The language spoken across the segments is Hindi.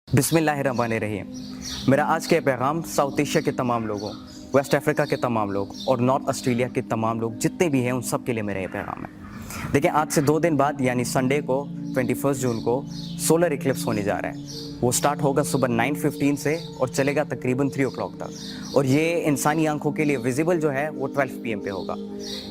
बिस्मिल्लाहिर्रहमानिर्रहीम। मेरा आज के पैगाम साउथ एशिया के तमाम लोगों, वेस्ट अफ्रीका के तमाम लोग और नॉर्थ ऑस्ट्रेलिया के तमाम लोग जितने भी हैं उन सब के लिए मेरा ये पैगाम है। देखिए, आज से 2 दिन बाद यानी संडे को 21 जून को सोलर इक्लिप्स होने जा रहा है। वो स्टार्ट होगा सुबह 9:15 से और चलेगा तकरीबन 3 o'clock तक, और ये इंसानी आंखों के लिए विजिबल जो है वो 12 PM पे होगा।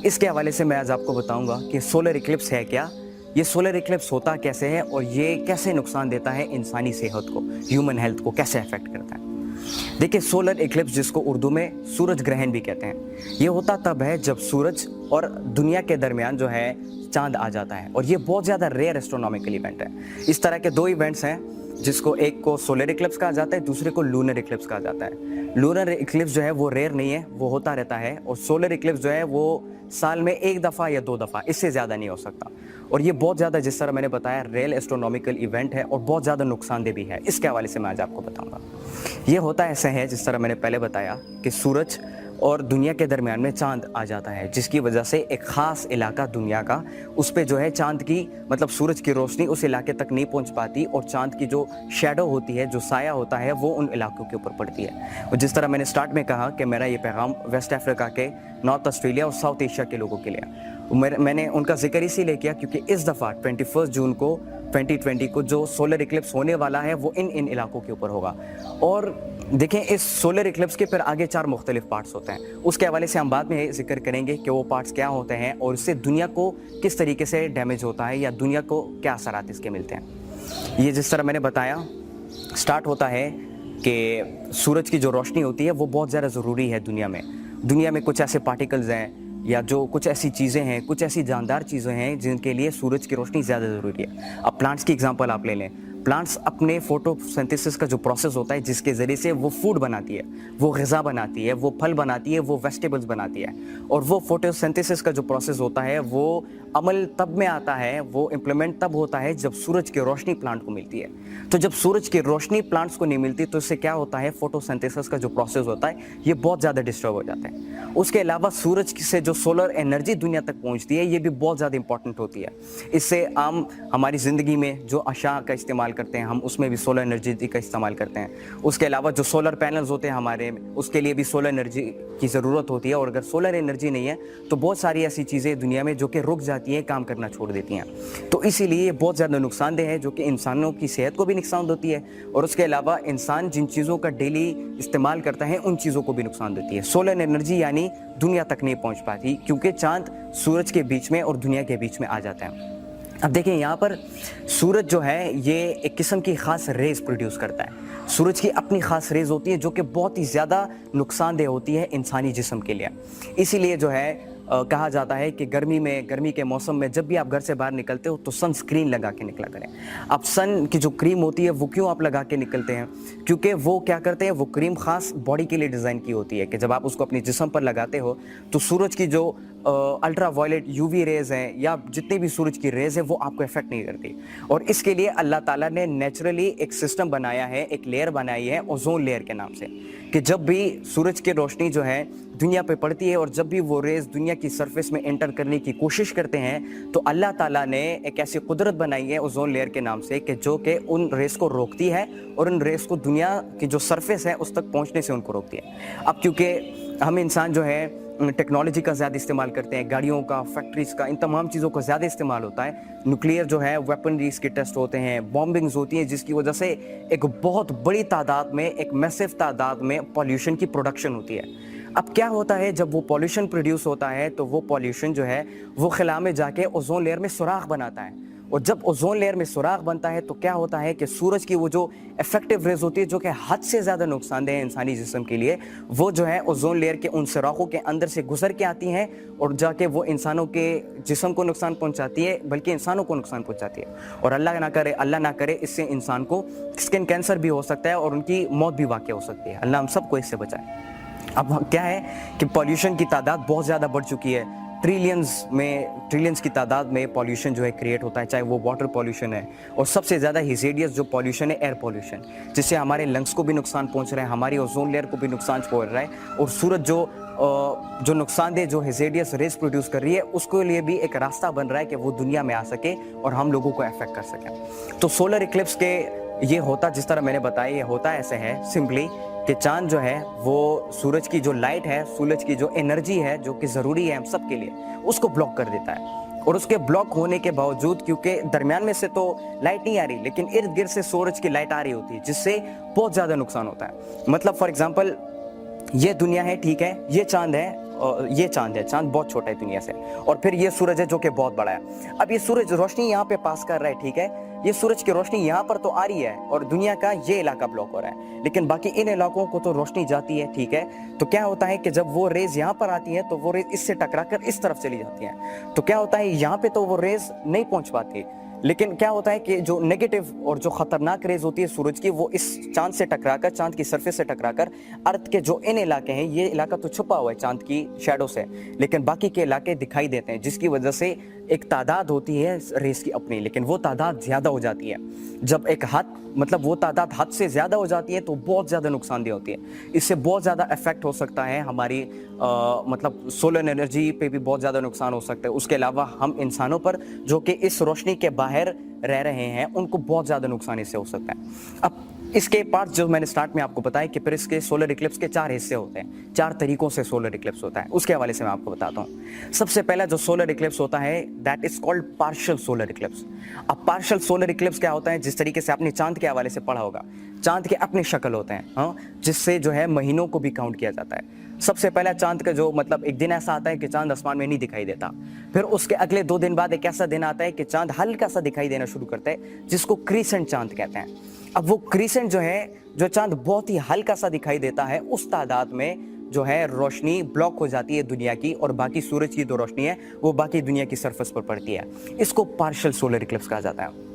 इसके हवाले से मैं आज आपको बताऊंगा कि सोलर इक्लिप्स है क्या, ये सोलर इक्लिप्स होता कैसे है और ये कैसे नुकसान देता है इंसानी सेहत को, ह्यूमन हेल्थ को कैसे अफेक्ट करता है। देखिए, सोलर इक्लिप्स जिसको उर्दू में सूरज ग्रहण भी कहते हैं, ये होता तब है जब सूरज और दुनिया के दरमियान जो है चांद आ जाता है, और ये बहुत ज़्यादा रेयर एस्ट्रोनॉमिकल इवेंट है। इस तरह के 2 इवेंट्स हैं जिसको एक को सोलर इक्लिप्स कहा जाता है, दूसरे को लूनर इक्लिप्स कहा जाता है। लूनर इक्लिप्स जो है वो रेयर नहीं है, वो होता रहता है, और सोलर इक्लिप्स जो है वो साल में 1 दफ़ा या 2 दफ़ा, इससे ज़्यादा नहीं हो सकता। और ये बहुत ज़्यादा, जिस तरह मैंने बताया, रियल एस्ट्रोनॉमिकल इवेंट है और बहुत ज़्यादा नुकसानदेह भी है। इसके हवाले से मैं आज आपको बताऊंगा। ये होता ऐसे है जिस तरह मैंने पहले बताया कि सूरज और दुनिया के दरमियान में चांद आ जाता है, जिसकी वजह से एक ख़ास इलाका दुनिया का, उस पे जो है चांद की मतलब सूरज की रोशनी उस इलाके तक नहीं पहुंच पाती, और चांद की जो शैडो होती है, जो साया होता है, वो उन इलाकों के ऊपर पड़ती है। और जिस तरह मैंने स्टार्ट में कहा कि मेरा ये पैगाम वेस्ट अफ्रीका के, नॉर्थ ऑस्ट्रेलिया और साउथ एशिया के लोगों के लिए, मैंने उनका जिक्र इसीलिए किया क्योंकि इस दफ़ा 21 जून को 2020 को जो सोलर इक्लिप्स होने वाला है वो इन इलाकों के ऊपर होगा। और देखें, इस सोलर इक्लिप्स के फिर आगे 4 मुख्तलिफ पार्ट्स होते हैं, उसके हवाले से हम बाद में जिक्र करेंगे कि वो पार्ट्स क्या होते हैं और इससे दुनिया को किस तरीके से डैमेज होता है या दुनिया को क्या असरात इसके मिलते हैं। ये जिस तरह मैंने बताया, स्टार्ट होता है कि सूरज की जो रोशनी होती है वो बहुत ज़्यादा ज़रूरी है दुनिया में कुछ ऐसे पार्टिकल्स हैं या जो कुछ ऐसी चीज़ें हैं, कुछ ऐसी जानदार चीज़ें हैं जिनके लिए सूरज की रोशनी ज़्यादा ज़रूरी है। अब प्लांट्स की एग्जांपल आप ले लें। प्लांट्स अपने फोटोसिंथेसिस का जो प्रोसेस होता है, जिसके ज़रिए से वो फूड बनाती है, वो ग़िज़ा बनाती है, वो फल बनाती है, वो वेजिटेबल्स बनाती है, और वो फोटोसिंथेसिस का जो प्रोसेस होता है वो अमल तब में आता है, वो इम्प्लीमेंट तब होता है जब सूरज की रोशनी प्लांट को मिलती है। तो जब सूरज की रोशनी प्लांट्स को नहीं मिलती तो इससे क्या होता है, फोटोसिंथेसिस का जो प्रोसेस होता है ये बहुत ज़्यादा डिस्टर्ब हो जाता है। उसके अलावा सूरज से जो सोलर एनर्जी दुनिया तक पहुँचती है ये भी बहुत ज़्यादा इंपॉर्टेंट होती है। इससे आम हमारी ज़िंदगी में जो अशा का इस्तेमाल करते हैं हम, उसमें भी सोलर एनर्जी का इस्तेमाल करते हैं। उसके अलावा जो सोलर पैनल्स होते हैं हमारे, उसके लिए भी सोलर एनर्जी की ज़रूरत होती है, और अगर सोलर एनर्जी नहीं है तो बहुत सारी ऐसी चीज़ें दुनिया में जो कि रुक जाती हैं, काम करना छोड़ देती हैं। तो इसीलिए ये बहुत ज़्यादा नुकसानदेह है, जो कि इंसानों की सेहत को भी नुकसान होती है, और उसके अलावा इंसान जिन चीज़ों का डेली इस्तेमाल करता है उन चीज़ों को भी नुकसान देती है। सोलर एनर्जी यानी दुनिया तक नहीं पहुँच पाती क्योंकि चाँद सूरज के बीच में और दुनिया के बीच में आ जाता है। अब देखिए, यहाँ पर सूरज जो है ये एक किस्म की ख़ास रेज़ प्रोड्यूस करता है। सूरज की अपनी ख़ास रेज़ होती है जो कि बहुत ही ज़्यादा नुकसानदेह होती है इंसानी जिस्म के लिए। इसीलिए जो है कहा जाता है कि गर्मी के मौसम में जब भी आप घर से बाहर निकलते हो तो सनस्क्रीन लगा के निकला करें। अब सन की जो क्रीम होती है वो क्यों आप लगा के निकलते हैं, क्योंकि वो क्या करते हैं, वो क्रीम ख़ास बॉडी के लिए डिज़ाइन की होती है कि जब आप उसको अपने जिस्म पर लगाते हो तो सूरज की जो अल्ट्रा वायलेट UV रेज़ हैं या जितनी भी सूरज की रेज़ है वो आपको इफेक्ट नहीं करती। और इसके लिए अल्लाह ताला ने नेचुरली एक सिस्टम बनाया है, एक लेयर बनाई है ओजोन लेयर के नाम से, कि जब भी सूरज की रोशनी जो है दुनिया पे पड़ती है और जब भी वो रेज़ दुनिया की सरफेस में एंटर करने की कोशिश करते हैं तो अल्लाह ताला ने एक ऐसी कुदरत बनाई है ओजोन लेयर के नाम से कि जो कि उन रेज़ को रोकती है और उन रेज़ को दुनिया की जो सरफेस है उस तक पहुंचने से उनको रोकती है। अब क्योंकि हम इंसान जो है टेक्नोलॉजी का ज़्यादा इस्तेमाल करते हैं, गाड़ियों का, फैक्ट्रीज़ का, इन तमाम चीज़ों का ज़्यादा इस्तेमाल होता है, न्यूक्लियर जो है वेपनरीज के टेस्ट होते हैं, बॉम्बिंग्स होती हैं, जिसकी वजह से एक बहुत बड़ी तादाद में, एक मैसिव तादाद में पॉल्यूशन की प्रोडक्शन होती है। अब क्या होता है, जब वो पॉल्यूशन प्रोड्यूस होता है तो वो पॉल्यूशन जो है वो खला में जाके ओजोन लेयर में सुराख बनाता है, और जब ओजोन लेयर में सुराख बनता है तो क्या होता है कि सूरज की वो जो इफेक्टिव रेज होती है जो कि हद से ज़्यादा नुकसानदेह है इंसानी जिस्म के लिए, वो जो है ओजोन लेयर के उन सुराखों के अंदर से गुजर के आती हैं और जाके वो इंसानों के जिस्म को नुकसान पहुंचाती है, बल्कि इंसानों को नुकसान पहुंचाती है। और अल्लाह ना करे इससे इंसान को स्किन कैंसर भी हो सकता है और उनकी मौत भी वाक़ हो सकती है। अल्लाह हम सबको इससे बचाए। अब क्या है कि पॉल्यूशन की तादाद बहुत ज़्यादा बढ़ चुकी है, ट्रिलियंस की तादाद में पॉल्यूशन जो है क्रिएट होता है, चाहे वो वाटर पॉल्यूशन है, और सबसे ज़्यादा हिजेडियस जो पॉल्यूशन है एयर पॉल्यूशन, जिससे हमारे लंग्स को भी नुकसान पहुंच रहा है, हमारी ओजोन लेयर को भी नुकसान पहुंच रहा है, और सूरज जो नुकसानदेह जो हिजेडियस रेज प्रोड्यूस कर रही है उसके लिए भी एक रास्ता बन रहा है कि वो दुनिया में आ सके और हम लोगों को अफेक्ट कर सकें। तो सोलर इक्लिप्स के ये होता जिस तरह मैंने बताया, ये होता ऐसे है सिंपली कि चांद जो है वो सूरज की जो लाइट है, सूरज की जो एनर्जी है जो कि ज़रूरी है हम सब के लिए, उसको ब्लॉक कर देता है। और उसके ब्लॉक होने के बावजूद, क्योंकि दरमियान में से तो लाइट नहीं आ रही, लेकिन इर्द गिर्द से सूरज की लाइट आ रही होती है, जिससे बहुत ज़्यादा नुकसान होता है। मतलब फॉर एग्जाम्पल ये दुनिया है, ठीक है, ये चांद है, ये चांद है, चांद बहुत छोटा है दुनिया से, और फिर ये सूरज है जो कि बहुत बड़ा है। अब ये सूरज रोशनी यहाँ पे पास कर रहा है, ठीक है, ये सूरज की रोशनी यहाँ पर तो आ रही है और दुनिया का ये इलाका ब्लॉक हो रहा है, लेकिन बाकी इन इलाकों को तो रोशनी जाती है, ठीक है। तो क्या होता है कि जब वो रेज यहाँ पर आती है तो वो रेज इससे टकरा कर इस तरफ चली जाती है। तो क्या होता है, यहाँ पे तो वो रेज नहीं पहुंच पाती, लेकिन क्या होता है कि जो नेगेटिव और जो खतरनाक रेज होती है सूरज की, वो इस चांद से टकराकर, चांद की सरफेस से टकराकर अर्थ के जो इन इलाके हैं, ये इलाका तो छुपा हुआ है चांद की शैडो से, लेकिन बाकी के इलाके दिखाई देते हैं, जिसकी वजह से एक तादाद होती है रेस की अपनी, लेकिन वो तादाद ज़्यादा हो जाती है। जब एक हद, मतलब वो तादाद हद से ज़्यादा हो जाती है तो बहुत ज़्यादा नुकसानदेह होती है। इससे बहुत ज़्यादा इफेक्ट हो सकता है हमारी मतलब सोलर एनर्जी पे भी बहुत ज़्यादा नुकसान हो सकता है। उसके अलावा हम इंसानों पर जो कि इस रोशनी के बाहर रह रहे हैं, उनको बहुत ज़्यादा नुकसान इससे हो सकता है। अब इसके पार्ट जो मैंने स्टार्ट में आपको बताया कि फिर इसके सोलर इक्लिप्स के 4 हिस्से होते हैं, 4 तरीकों से सोलर इक्लिप्स होता है, उसके हवाले से मैं आपको बताता हूँ। सबसे पहला जो सोलर इक्लिप्स होता है, that is called partial solar Eclipse. अब पार्शियल सोलर इक्लिप्स क्या होता है, जिस तरीके से आपने चांद के हवाले से पढ़ा होगा, चांद के अपने शक्ल होते हैं, हाँ, जिससे जो है महीनों को भी काउंट किया जाता है। सबसे पहला चांद का जो मतलब एक दिन ऐसा आता है कि चांद आसमान में नहीं दिखाई देता, फिर उसके अगले 2 दिन बाद एक ऐसा दिन आता है कि चांद हल्का सा दिखाई देना शुरू करता है, जिसको क्रीसेंट चांद कहते हैं। अब वो क्रीसेंट जो है, जो चांद बहुत ही हल्का सा दिखाई देता है, उस तादाद में जो है रोशनी ब्लॉक हो जाती है दुनिया की, और बाकी सूरज की जो रोशनी है वो बाकी दुनिया की सरफेस पर पड़ती है। इसको पार्शियल सोलर इक्लिप्स कहा जाता है।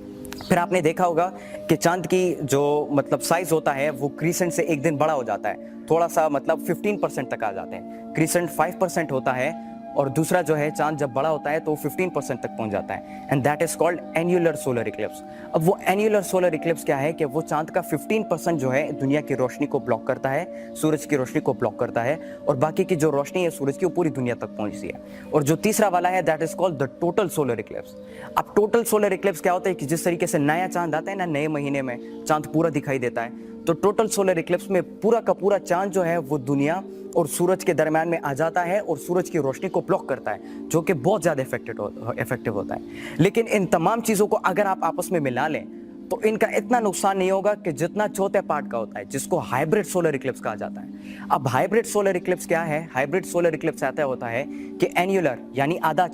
फिर आपने देखा होगा कि चांद की जो मतलब साइज होता है वो क्रीसेंट से एक दिन बड़ा हो जाता है, थोड़ा सा मतलब 15% तक आ जाते हैं। क्रीसेंट 5% होता है, और दूसरा जो है चांद जब बड़ा होता है तो 15% तक पहुंच जाता है, and that is called annular solar Eclipse. अब वो एन्युलर सोलर इक्लिप्स क्या है कि वो चांद का 15% जो है दुनिया की रोशनी को ब्लॉक करता है, सूरज की रोशनी को ब्लॉक करता है, और बाकी की जो रोशनी है सूरज की वो पूरी दुनिया तक पहुंचती है। और जो तीसरा वाला है, that is called the total solar Eclipse. अब टोटल सोलर इक्लिप्स क्या होता है कि जिस तरीके से नया चांद आता है ना, नए महीने में चांद पूरा दिखाई देता है, तो टोटल सोलर इक्लिप्स में पूरा का पूरा चांद जो है वो दुनिया और सूरज के दरम्यान में आ जाता है और सूरज की रोशनी को ब्लॉक करता है, जो कि बहुत ज़्यादा इफेक्टिव होता है। लेकिन इन तमाम चीज़ों को अगर आप आपस में मिला लें तो इनका इतना नुकसान नहीं होगा कि जितना चौथे पार्ट का होता है, जिसको हाइब्रिड सोलर इक्लिप्स कहा जाता है। अब हाइब्रिड सोलर इक्लिप्स क्या है? हाइब्रिड सोलर इक्लिप्स ऐसा होता है कि एन्युलर यानी आधा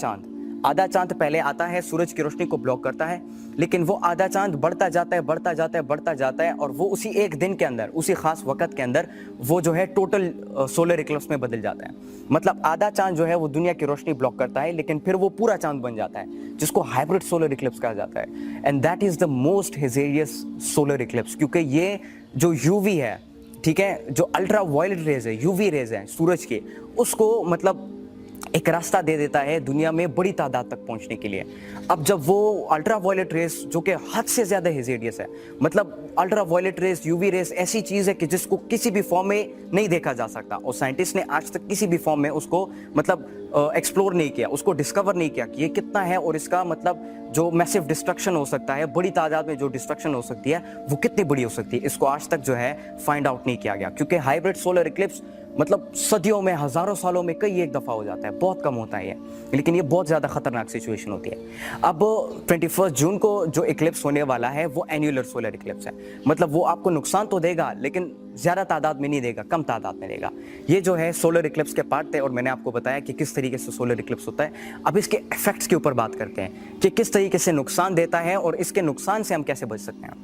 चांद पहले आता है, सूरज की रोशनी को ब्लॉक करता है, लेकिन वो आधा चांद बढ़ता जाता है और वो उसी एक दिन के अंदर, उसी खास वक्त के अंदर वो जो है टोटल सोलर इक्लिप्स में बदल जाता है। मतलब आधा चांद जो है वो दुनिया की रोशनी ब्लॉक करता है, लेकिन फिर वो पूरा चांद बन जाता है, जिसको हाइब्रिड सोलर इक्लिप्स कहा जाता है। And that is the most hazardous solar eclipse, क्योंकि ये जो यूवी है, ठीक है, जो अल्ट्रा वायलेट रेज है, यूवी रेज है सूरज के, उसको मतलब एक रास्ता दे देता है दुनिया में बड़ी तादाद तक पहुंचने के लिए। अब जब वो अल्ट्रा वायलेट रेस जो कि हद से ज़्यादा हेजेरियस है, मतलब ultra violet rays, UV rays ऐसी चीज़ है कि जिसको किसी भी फॉर्म में नहीं देखा जा सकता, और साइंटिस्ट ने आज तक किसी भी फॉर्म में उसको मतलब एक्सप्लोर नहीं किया, उसको डिस्कवर नहीं किया कि ये कितना है और इसका मतलब जो मैसिव डिस्ट्रक्शन हो सकता है, बड़ी तादाद में जो डिस्ट्रक्शन हो सकती है वो कितनी बड़ी हो सकती है, इसको आज तक जो है फाइंड आउट नहीं किया गया। क्योंकि हाइब्रिड सोलर इक्लिप्स मतलब सदियों में, हज़ारों सालों में कई एक दफ़ा हो जाता है, बहुत कम होता है ये, लेकिन ये बहुत ज़्यादा खतरनाक सिचुएशन होती है। अब 21 जून को जो इक्लिप्स होने वाला है वो एन्युलर सोलर इक्लिप्स है। मतलब वो आपको नुकसान तो देगा, लेकिन ज़्यादा तादाद में नहीं देगा, कम तादाद में देगा। ये जो है सोलर इक्लिप्स के पार्ट थे, और मैंने आपको बताया कि किस तरीके से सोलर इक्लिप्स होता है। अब इसके इफेक्ट्स के ऊपर बात करते हैं कि किस तरीके से नुकसान देता है और इसके नुकसान से हम कैसे बच सकते हैं।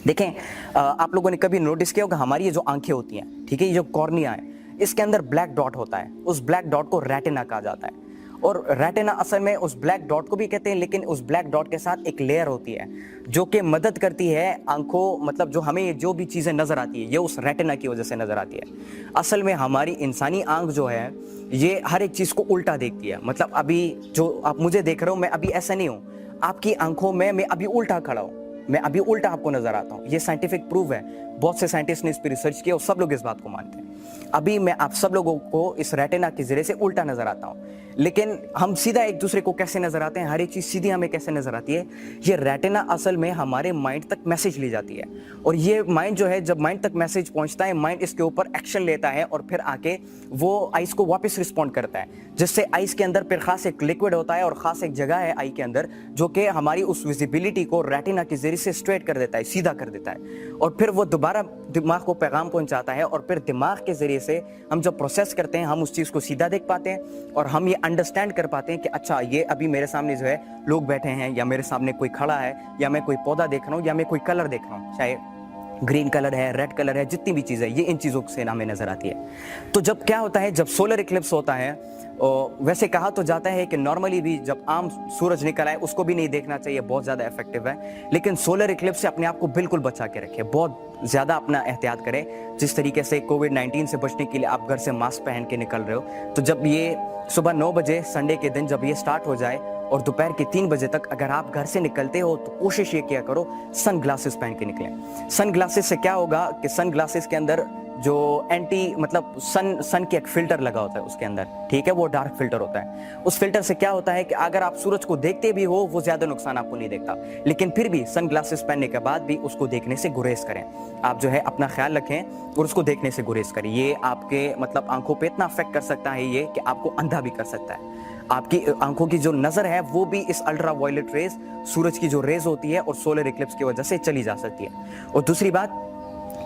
देखें, आप लोगों ने कभी नोटिस किया होगा, हमारी ये जो आंखें होती हैं, ठीक है, ये जो कॉर्निया है, इसके अंदर ब्लैक डॉट होता है, उस ब्लैक डॉट को रेटिना कहा जाता है। और रेटिना असल में उस ब्लैक डॉट को भी कहते हैं, लेकिन उस ब्लैक डॉट के साथ एक लेयर होती है जो कि मदद करती है आंखों, मतलब जो हमें जो भी चीज़ें नज़र आती है ये उस रेटिना की वजह से नज़र आती है। असल में हमारी इंसानी आंख जो है ये हर एक चीज़ को उल्टा देखती है। मतलब अभी जो आप मुझे देख रहे हो, मैं अभी ऐसा नहीं हूँ, आपकी आंखों में मैं अभी उल्टा खड़ा हूँ, मैं अभी उल्टा आपको नजर आता हूँ। ये साइंटिफिक प्रूफ है, बहुत से साइंटिस्ट ने इस पर रिसर्च किया और सब लोग इस बात को मानते हैं। अभी मैं आप सब लोगों को इस रेटिना के ज़रिए से उल्टा नज़र आता हूँ, लेकिन हम सीधा एक दूसरे को कैसे नज़र आते हैं, हर एक चीज़ सीधी हमें कैसे नज़र आती है, ये रेटिना असल में हमारे माइंड तक मैसेज ले जाती है। और ये माइंड जो है, जब माइंड तक मैसेज पहुँचता है, माइंड इसके ऊपर एक्शन लेता है और फिर आके वो आइस को वापस रिस्पॉन्ड करता है, जिससे आइस के अंदर फिर खास एक लिक्विड होता है और ख़ास एक जगह है आई के अंदर जो कि हमारी उस विजिबिलिटी को रेटिना के ज़रिए से स्ट्रेट कर देता है, सीधा कर देता है, और फिर वो दोबारा दिमाग को पैगाम पहुंचाता है, और फिर दिमाग के ज़रिए से हम जब प्रोसेस करते हैं, हम उस चीज़ को सीधा देख पाते हैं और हम ये अंडरस्टैंड कर पाते हैं कि अच्छा ये अभी मेरे सामने जो है लोग बैठे हैं, या मेरे सामने कोई खड़ा है, या मैं कोई पौधा देख रहा हूँ, या मैं कोई कलर देख रहा हूँ, चाहे ग्रीन कलर है, रेड कलर है, जितनी भी चीज़ है, ये इन चीज़ों से हमें नज़र आती है। तो जब क्या होता है, जब सोलर इक्लिप्स होता है, वैसे कहा तो जाता है कि नॉर्मली भी जब आम सूरज निकल आए उसको भी नहीं देखना चाहिए, बहुत ज़्यादा इफेक्टिव है, लेकिन सोलर इक्लिप्स से अपने आप को बिल्कुल बचा के रखें, बहुत ज़्यादा अपना एहतियात करें। जिस तरीके से कोविड-19 से बचने के लिए आप घर से मास्क पहन के निकल रहे हो, तो जब ये सुबह 9 बजे संडे के दिन जब ये स्टार्ट हो जाए और दोपहर के 3 बजे तक अगर आप घर से निकलते हो तो कोशिश ये किया करो सन ग्लासेस पहन के निकलें। सन ग्लासेस से क्या होगा कि सन ग्लासेस के अंदर जो एंटी मतलब सन की एक फिल्टर लगा होता है उसके अंदर, ठीक है, वो डार्क फिल्टर होता है। उस फिल्टर से क्या होता है कि अगर आप सूरज को देखते भी हो वो ज्यादा नुकसान आपको नहीं देखता, लेकिन फिर भी सन ग्लासेस पहनने के बाद भी उसको देखने से गुरेज करें। आप जो है अपना ख्याल रखें और उसको देखने से गुरेज करें। ये आपके मतलब आंखों पे इतना अफेक्ट कर सकता है ये कि आपको अंधा भी कर सकता है। आपकी आंखों की जो नजर है वो भी इस अल्ट्रा वायलेट रेज, सूरज की जो रेज होती है और सोलर इक्लिप्स की वजह से चली जा सकती है। और दूसरी बात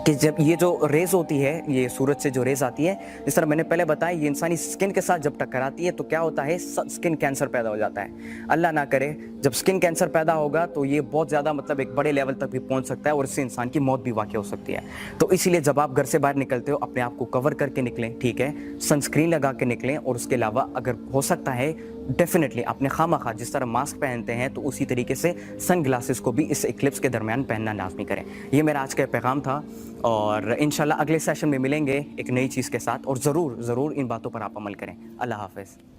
कि जब ये जो रेज होती है, ये सूरज से जो रेज आती है, जिस तरह मैंने पहले बताया, ये इंसानी स्किन के साथ जब टकराती है तो क्या होता है, स्किन कैंसर पैदा हो जाता है। अल्लाह ना करे, जब स्किन कैंसर पैदा होगा तो ये बहुत ज़्यादा मतलब एक बड़े लेवल तक भी पहुंच सकता है और इससे इंसान की मौत भी वाक़ई हो सकती है। तो इसीलिए जब आप घर से बाहर निकलते हो अपने आप को कवर करके निकलें, ठीक है, सनस्क्रीन लगा के निकलें, और उसके अलावा अगर हो सकता है डेफिनेटली अपने खामखा जिस तरह मास्क पहनते हैं तो उसी तरीके से सन ग्लासेस को भी इस इक्लिप्स के दरमियान पहनना लाजमी करें। ये मेरा आज का पैगाम था, और इंशाल्लाह अगले सेशन में मिलेंगे एक नई चीज़ के साथ, और ज़रूर इन बातों पर आप अमल करें। अल्लाह हाफ़िज़।